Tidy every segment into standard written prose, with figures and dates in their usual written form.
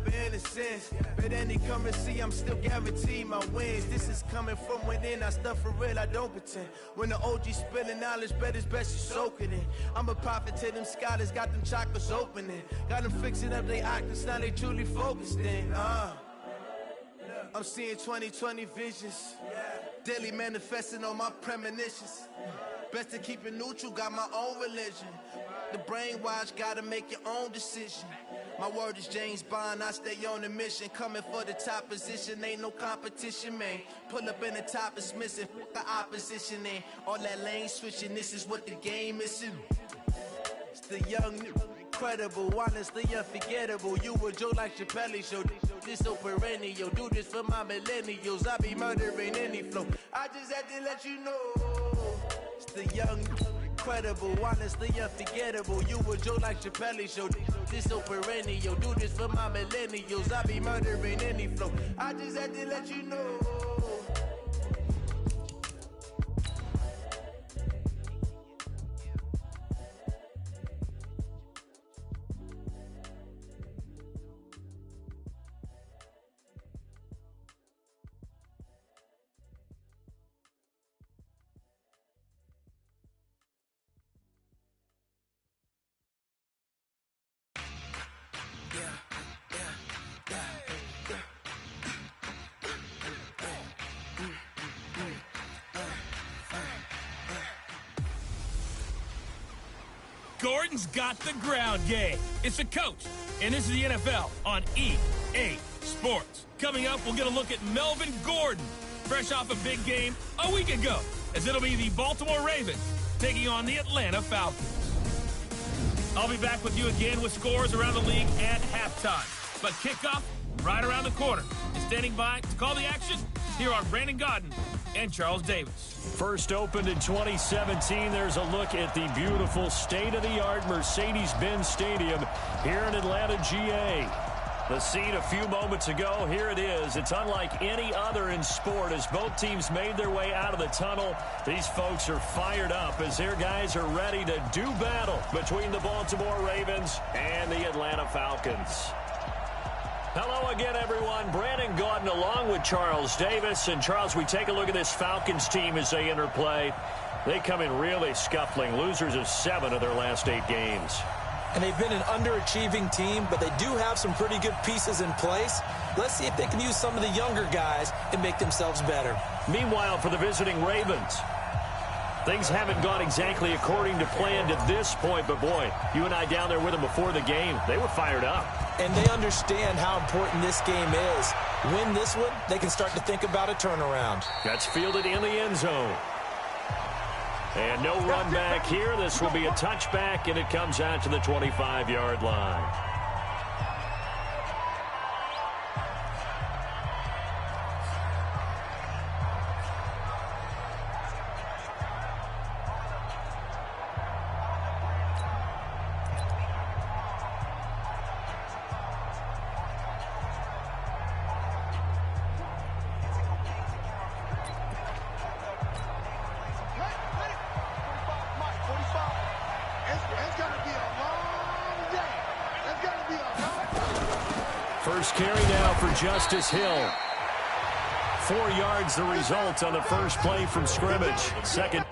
rapper in a sense. But any currency, I'm still guaranteed my wins. This is coming from within, I stuff for real, I don't pretend. When the OG spilling knowledge, bet it's best you soak it in. I'm a prophet to them scholars, got them chakras opening. Got them fixing up they octaves, now they truly focused in. I'm seeing 2020 visions. Daily manifesting on my premonitions. Best to keep it neutral, got my own religion. The brainwash, gotta make your own decision. My word is James Bond, I stay on the mission. Coming for the top position, ain't no competition, man. Pull up in the top, it's missing, the opposition ain't. All that lane switching, this is what the game is. It's the young, incredible, honestly unforgettable. You a joke like Chappelle show. This so perennial, do this for my millennials. I be murdering any flow. I just had to let you know. It's the young, incredible, honestly unforgettable. You a joke like Chappelle show. This so perennial, do this for my millennials. I be murdering any flow. I just had to let you know. Gordon's got the ground game. It's a coach, and this is the NFL on EA Sports. Coming up, we'll get a look at Melvin Gordon, fresh off a big game a week ago, as it'll be the Baltimore Ravens taking on the Atlanta Falcons. I'll be back with you again with scores around the league at halftime. But kickoff right around the corner. And standing by to call the action, here are Brandon Gaudin and Charles Davis. First opened in 2017, there's a look at the beautiful state-of-the-art Mercedes-Benz Stadium here in Atlanta, GA. The scene a few moments ago, here it is. It's unlike any other in sport as both teams made their way out of the tunnel. These folks are fired up as their guys are ready to do battle between the Baltimore Ravens and the Atlanta Falcons. Hello again, everyone. Brandon Gaudin along with Charles Davis. And, Charles, we take a look at this Falcons team as they enter play. They come in really scuffling, losers of 7 of their last 8 games. And they've been an underachieving team, but they do have some pretty good pieces in place. Let's see if they can use some of the younger guys and make themselves better. Meanwhile, for the visiting Ravens, things haven't gone exactly according to plan to this point, but boy, you and I down there with them before the game, they were fired up. And they understand how important this game is. Win this one, they can start to think about a turnaround. That's fielded in the end zone. And no run back here. This will be a touchback, and it comes out to the 25-yard line. First carry now for Justice Hill. 4 yards the result on the first play from scrimmage. Second.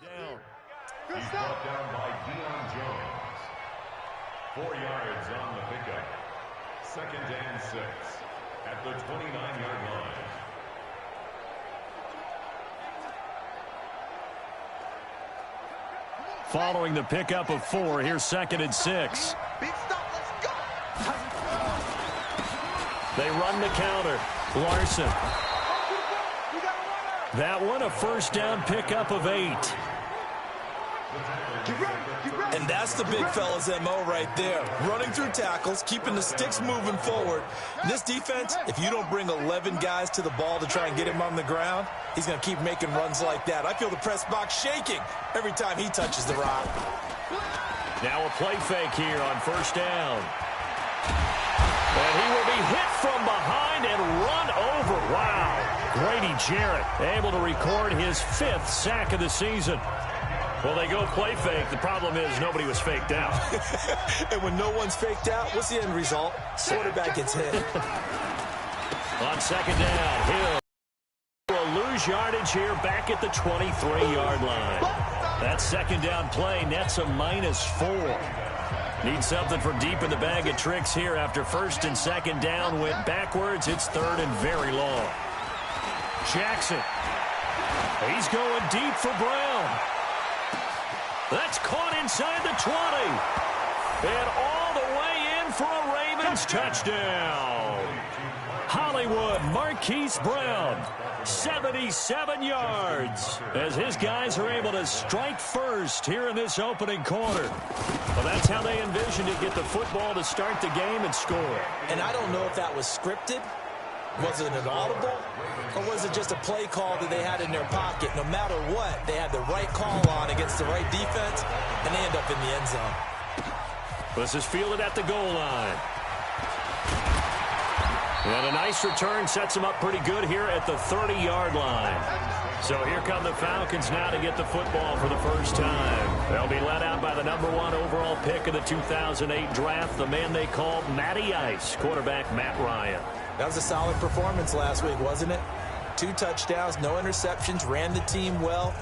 Down. He's brought down by Deion Jones. 4 yards on the pickup. 2nd and 6 at the 29-yard line. Following the pickup of 4, here's 2nd and 6. Big stop, let's go! They run the counter. Larson. That one a first down pickup of 8. And that's the big fella's MO right there. Running through tackles, keeping the sticks moving forward. This defense, if you don't bring 11 guys to the ball to try and get him on the ground, he's going to keep making runs like that. I feel the press box shaking every time he touches the rock. Now a play fake here on first down. And he will be hit from behind and run over. Wow. Grady Jarrett able to record his 5th sack of the season. Well, they go play fake. The problem is nobody was faked out. And when no one's faked out, what's the end result? Quarterback gets hit. On second down, Hill will lose yardage here back at the 23-yard line. That second down play nets a -4. Need something for deep in the bag of tricks here after first and second down went backwards. It's 3rd and very long. Jackson. He's going deep for Brown. That's caught inside the 20. And all the way in for a Ravens touchdown. Hollywood Marquise Brown, 77 yards, as his guys are able to strike first here in this opening quarter. Well, that's how they envisioned it, get the football to start the game and score. And I don't know if that was scripted. Was it an audible? Or was it just a play call that they had in their pocket? No matter what, they had the right call on against the right defense, and they end up in the end zone. This is fielded at the goal line. And a nice return sets them up pretty good here at the 30-yard line. So here come the Falcons now to get the football for the first time. They'll be led out by the #1 overall pick of the 2008 draft, the man they called Matty Ice, quarterback Matt Ryan. That was a solid performance last week, wasn't it? 2 touchdowns, no interceptions, ran the team well,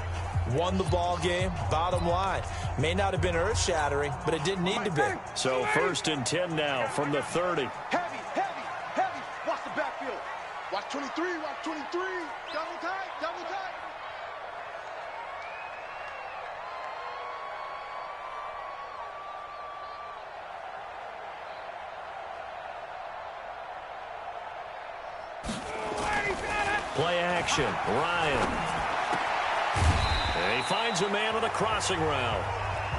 won the ball game. Bottom line, may not have been earth-shattering, but it didn't need to be. So 1st and 10 now from the 30. Heavy. Watch the backfield. Watch 23, watch 23. Double tight. Play action, Ryan. And he finds a man on a crossing route.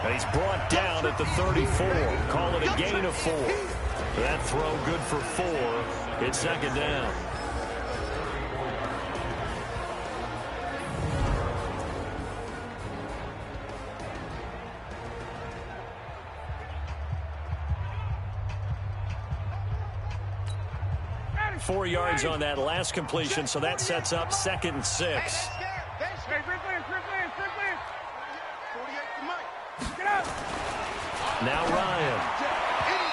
And he's brought down at the 34. Call it a gain of 4. That throw good for 4. It's second down. Four yards on that last completion, so that sets up 2nd and 6. Now Ryan.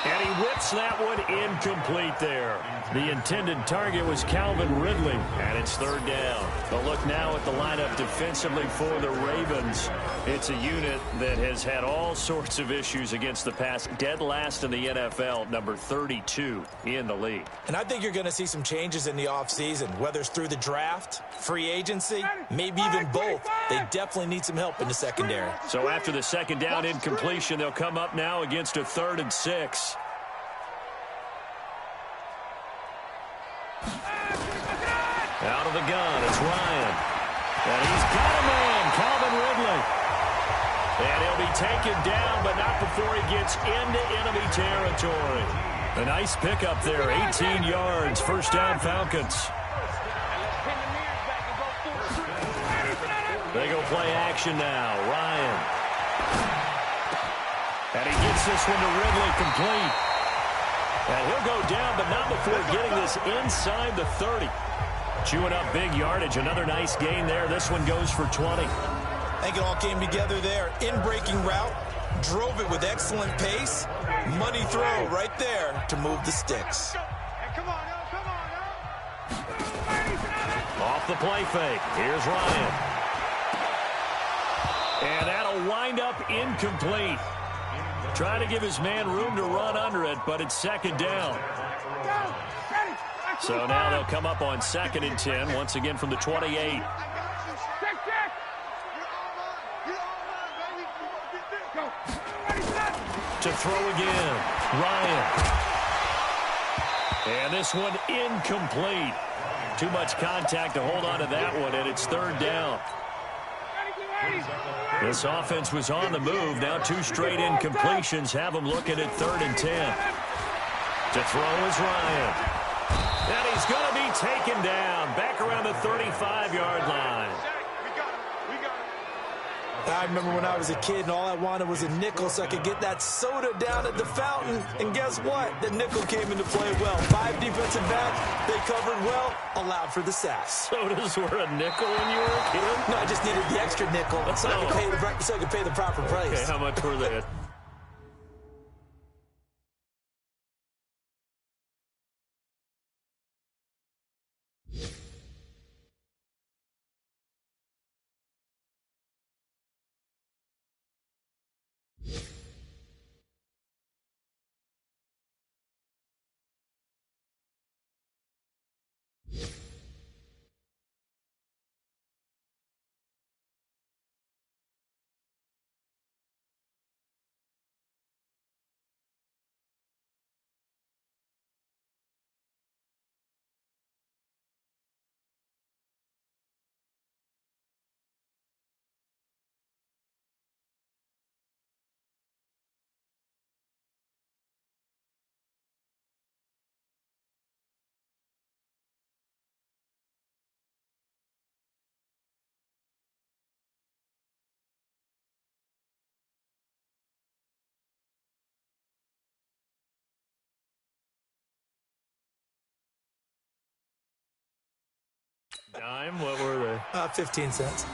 And he whips that one incomplete there. The intended target was Calvin Ridley, and it's 3rd down. But look now at the lineup defensively for the Ravens. It's a unit that has had all sorts of issues against the pass. Dead last in the NFL, number 32 in the league. And I think you're going to see some changes in the offseason, whether it's through the draft, free agency, maybe even both. They definitely need some help in the secondary. So after the second down incompletion, they'll come up now against a 3rd and 6. Out of the gun, it's Ryan. And he's got a man, Calvin Ridley. And he'll be taken down, but not before he gets into enemy territory. A nice pickup there, 18 yards, first down Falcons. They go play action now, Ryan. And he gets this one to Ridley complete. And he'll go down, but not before getting this inside the 30. Chewing up big yardage. Another nice gain there. This one goes for 20. I think it all came together there. In-breaking route. Drove it with excellent pace. Money throw right there to move the sticks. Off the play fake. Here's Ryan. And that'll wind up incomplete. Trying to give his man room to run under it, but it's second down. So now they'll come up on 2nd and 10, once again from the 28. To throw again, Ryan. And this one incomplete. Too much contact to hold on to that one, and it's 3rd down. This offense was on the move. Now 2 straight incompletions have them looking at 3rd and 10. To throw is Ryan. And he's going to be taken down back around the 35-yard line. I remember when I was a kid and all I wanted was a nickel so I could get that soda down at the fountain. And guess what? The nickel came into play well. 5 defensive backs, they covered well, allowed for the sacks. Sodas were a nickel when you were a kid? No, I just needed the extra nickel so I could pay the proper price. Okay, how much were they? Dime? What were they? 15 cents.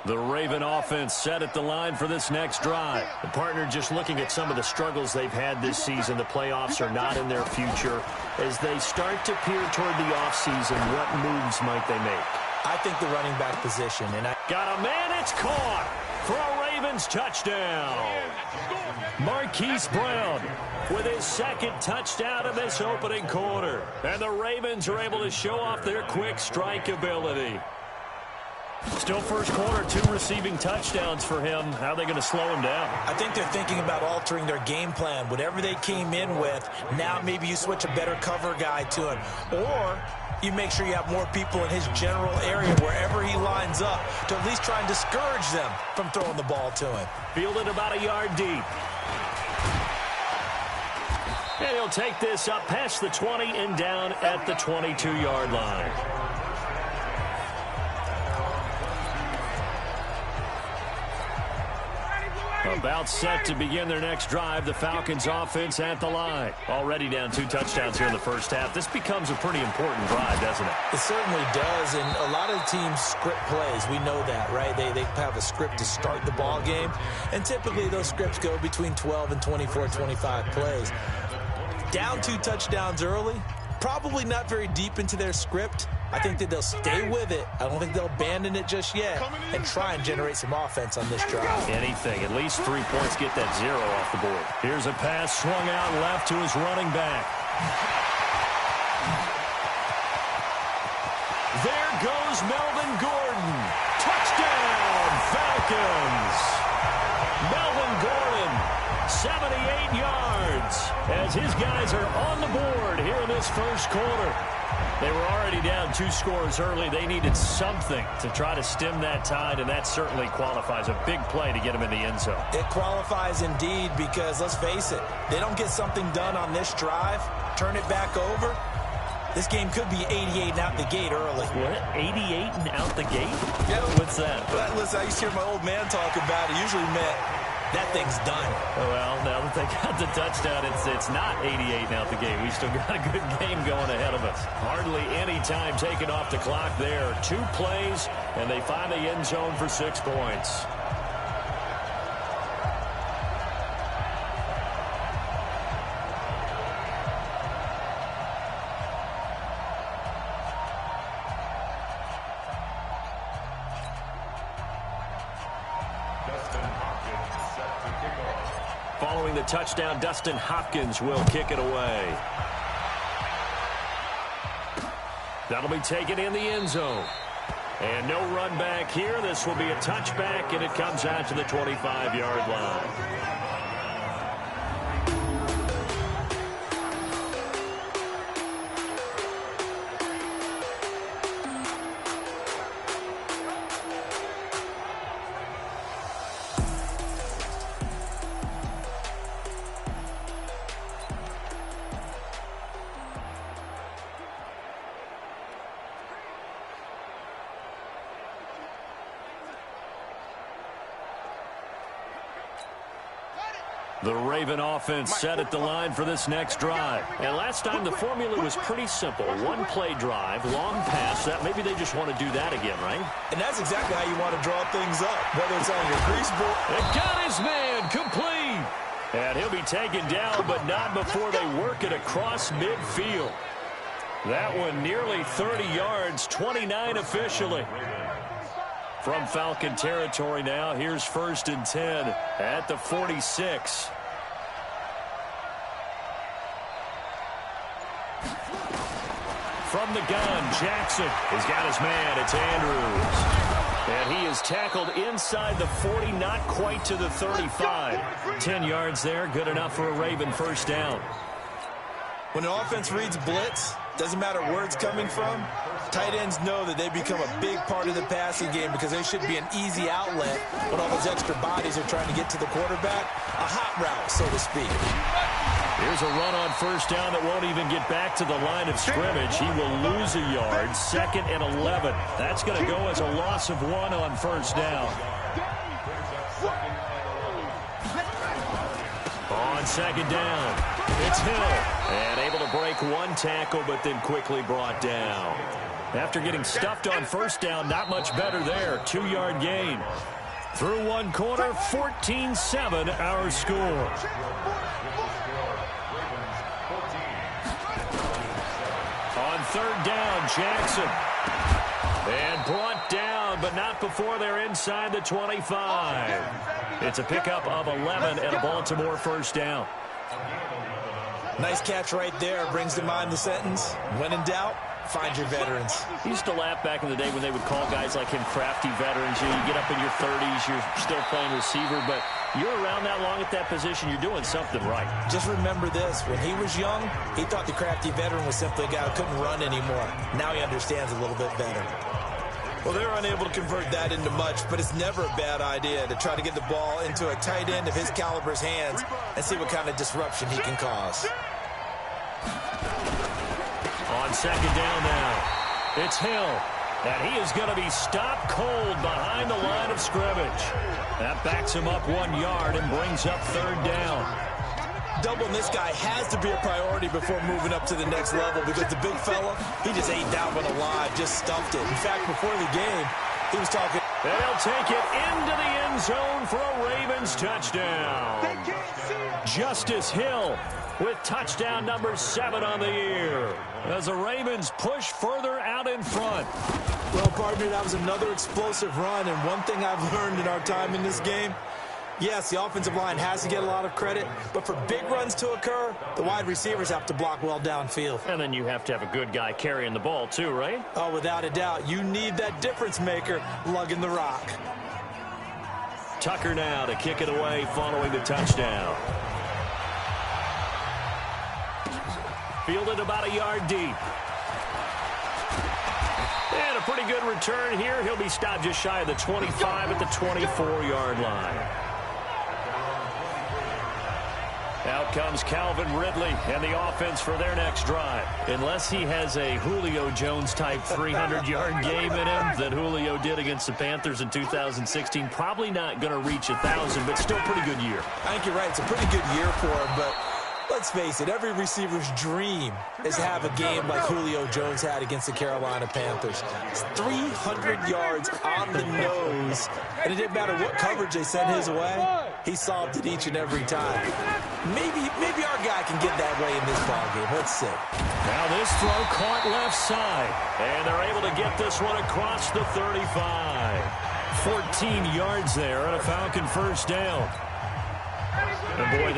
The Raven offense set at the line for this next drive. The partner just looking at some of the struggles they've had this season. The playoffs are not in their future. As they start to peer toward the offseason, what moves might they make? I think the running back position. Got a man, it's caught for a Ravens touchdown. Marquise Brown with his 2nd touchdown in this opening quarter. And the Ravens are able to show off their quick strike ability. Still first quarter, 2 receiving touchdowns for him. How are they going to slow him down? I think they're thinking about altering their game plan. Whatever they came in with, now maybe you switch a better cover guy to him. Or you make sure you have more people in his general area wherever he lines up to at least try and discourage them from throwing the ball to him. Fielded about a yard deep. And he'll take this up past the 20 and down at the 22-yard line. About set to begin their next drive. The Falcons offense at the line. Already down 2 touchdowns here in the first half. This becomes a pretty important drive, doesn't it? It certainly does, and a lot of teams script plays. We know that, right? They have a script to start the ball game, and typically those scripts go between 12 and 24, 25 plays. Down 2 touchdowns early, probably not very deep into their script. I think that they'll stay with it. I don't think they'll abandon it just yet and try and generate some offense on this drive. Anything. At least 3 points, get that 0 off the board. Here's a pass swung out left to his running back. There goes Melvin Gordon. Touchdown, Falcons. Melvin Gordon, 78 yards, as his guys are on the board here in this first quarter. They were already down 2 scores early. They needed something to try to stem that tide, and that certainly qualifies. A big play to get them in the end zone. It qualifies indeed because, let's face it, they don't get something done on this drive, turn it back over, this game could be 88 and out the gate early. What? 88 and out the gate? Yeah. What's that? Listen, I used to hear my old man talk about it. Usually meant that thing's done. Well, now that they got the touchdown, it's not 88 and out the gate. We still got a good game going ahead of us. Hardly any time taken off the clock there. 2 plays, and they find the end zone for 6 points. Following the touchdown, Dustin Hopkins will kick it away. That'll be taken in the end zone. And no run back here. This will be a touchback, and it comes out to the 25-yard line. The Raven offense set at the line for this next drive. And last time the formula was pretty simple. One play drive, long pass. That maybe they just want to do that again, right? And that's exactly how you want to draw things up, whether it's on your grease board. It got his man complete. And he'll be taken down, but not before they work it across midfield. That one nearly 30 yards, 29 officially. From Falcon territory now, here's 1st and 10 at the 46. From the gun, Jackson has got his man. It's Andrews. And he is tackled inside the 40, not quite to the 35. 10 yards there, good enough for a Raven first down. When an offense reads blitz, doesn't matter where it's coming from, tight ends know that they become a big part of the passing game because they should be an easy outlet when all those extra bodies are trying to get to the quarterback. A hot route, so to speak. Here's a run on first down that won't even get back to the line of scrimmage. He will lose a yard. 2nd and 11. That's going to go as a loss of 1 on first down. On 2nd down, it's Hill. And able to break one tackle, but then quickly brought down. After getting stuffed on first down, not much better there. 2-yard gain. Through one quarter, 14-7 our score. On 3rd down, Jackson. And brought down, but not before they're inside the 25. It's a pickup of 11 and a Baltimore first down. Nice catch right there. Brings to mind the sentence, when in doubt, find your veterans. He used to laugh back in the day when they would call guys like him crafty veterans. You get up in your 30s, you're still playing receiver, but you're around that long at that position, you're doing something right. Just remember this. When he was young, he thought the crafty veteran was simply a guy who couldn't run anymore. Now he understands a little bit better. Well, they're unable to convert that into much, but it's never a bad idea to try to get the ball into a tight end of his caliber's hands and see what kind of disruption he can cause. On 2nd down now, it's Hill. And he is going to be stopped cold behind the line of scrimmage. That backs him up 1 yard and brings up 3rd down. Doubling this guy has to be a priority before moving up to the next level because the big fella, he just ate that one alive, just stuffed it. In fact, before the game, he was talking. And he'll take it into the end zone for a Ravens touchdown. Justice Hill with touchdown number 7 on the year as the Ravens push further out in front. Well, partner, that was another explosive run, and one thing I've learned in our time in this game, yes, the offensive line has to get a lot of credit, but for big runs to occur, the wide receivers have to block well downfield. And then you have to have a good guy carrying the ball too, right? Oh, without a doubt. You need that difference maker lugging the rock. Tucker now to kick it away following the touchdown. Fielded about a yard deep. And a pretty good return here. He'll be stopped just shy of the 25 at the 24-yard line. Out comes Calvin Ridley and the offense for their next drive. Unless he has a Julio Jones-type 300-yard game in him that Julio did against the Panthers in 2016, probably not going to reach 1,000, but still pretty good year. I think you're right. It's a pretty good year for him, but let's face it, every receiver's dream is to have a game like Julio Jones had against the Carolina Panthers. It's 300 yards on the nose, and it didn't matter what coverage they sent his way. He solved it each and every time. Maybe our guy can get that way in this ballgame. Let's see. Now this throw caught left side, and they're able to get this one across the 35. 14 yards there and a Falcon first down. And boy,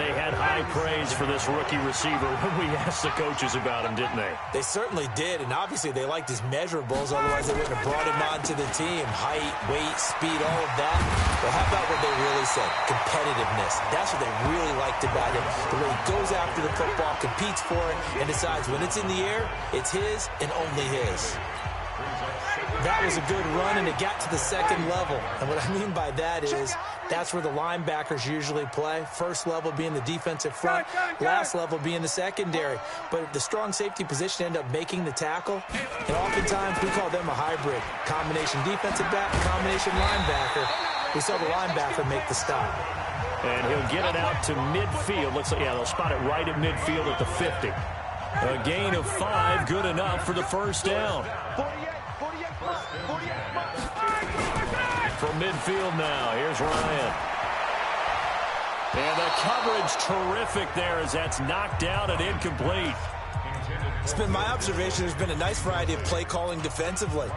high praise for this rookie receiver when we asked the coaches about him, didn't they? They certainly did, and obviously they liked his measurables, otherwise they wouldn't have brought him onto the team. Height, weight, speed, all of that. But how about what they really said? Competitiveness. That's what they really liked about him. The way he goes after the football, competes for it, and decides when it's in the air, it's his and only his. That was a good run, and it got to the second level. And what I mean by that is that's where the linebackers usually play. First level being the defensive front, last level being the secondary. But the strong safety position ended up making the tackle, and oftentimes we call them a hybrid. Combination defensive back, combination linebacker. We saw the linebacker make the stop. And he'll get it out to midfield. Looks like, yeah, they'll spot it right at midfield at the 50. A gain of 5, good enough for the first down. From midfield now, here's Ryan. And the coverage terrific there as that's knocked down and incomplete. It's been my observation there's been a nice variety of play calling defensively.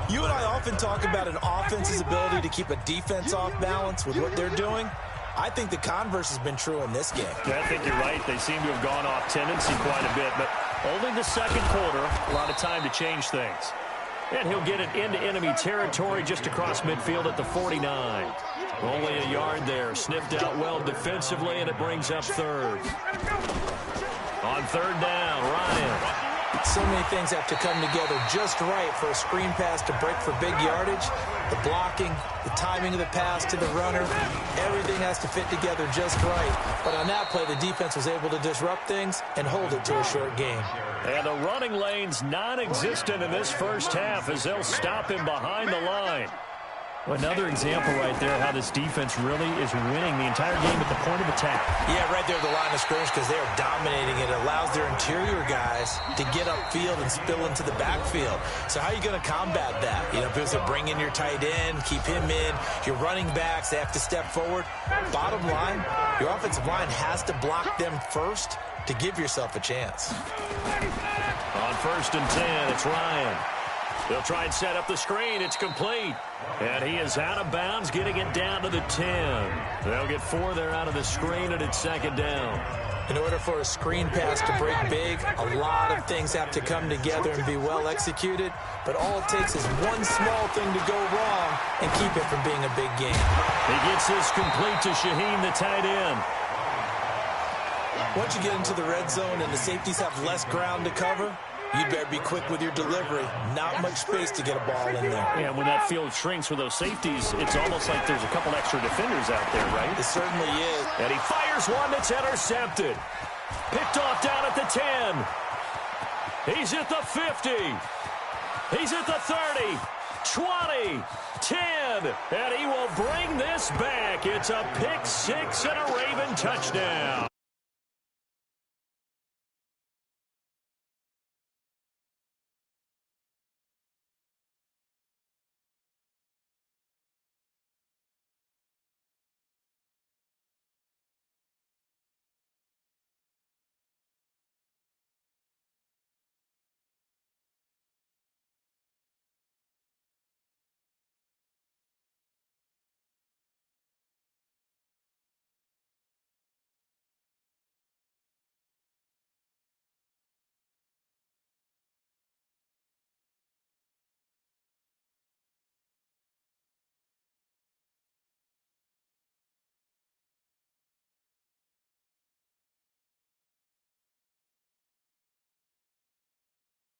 You and I often talk about an offense's ability to keep a defense off balance with what they're doing. I think the converse has been true in this game. Yeah, I think you're right. They seem to have gone off tendency quite a bit, but only the second quarter, a lot of time to change things. And he'll get it into enemy territory just across midfield at the 49. Only a yard there. Sniffed out well defensively, and it brings up third. On third down, Ryan. So many things have to come together just right for a screen pass to break for big yardage. The blocking, the timing of the pass to the runner, everything has to fit together just right. But on that play, the defense was able to disrupt things and hold it to a short game. And the running lane's non-existent in this first half as they'll stop him behind the line. Another example right there how this defense really is winning the entire game at the point of attack. Yeah, right there at the line of scrimmage because they are dominating it. It allows their interior guys to get upfield and spill into the backfield. So how are you going to combat that? You know, if it's bring in your tight end, keep him in, your running backs, they have to step forward. Bottom line, your offensive line has to block them first to give yourself a chance. On first and 10, it's Ryan. They'll try and set up the screen. It's complete. And he is out of bounds, getting it down to the 10. They'll get 4 there out of the screen, and it's second down. In order for a screen pass to break big, a lot of things have to come together and be well executed. But all it takes is one small thing to go wrong and keep it from being a big game. He gets this complete to Shaheen, the tight end. Once you get into the red zone and the safeties have less ground to cover, you better be quick with your delivery. Not much space to get a ball in there. Yeah, when that field shrinks with those safeties, it's almost like there's a couple extra defenders out there, right? It certainly is. And he fires one that's intercepted. Picked off down at the 10. He's at the 50. He's at the 30. 20. 10. And he will bring this back. It's a pick 6 and a Raven touchdown.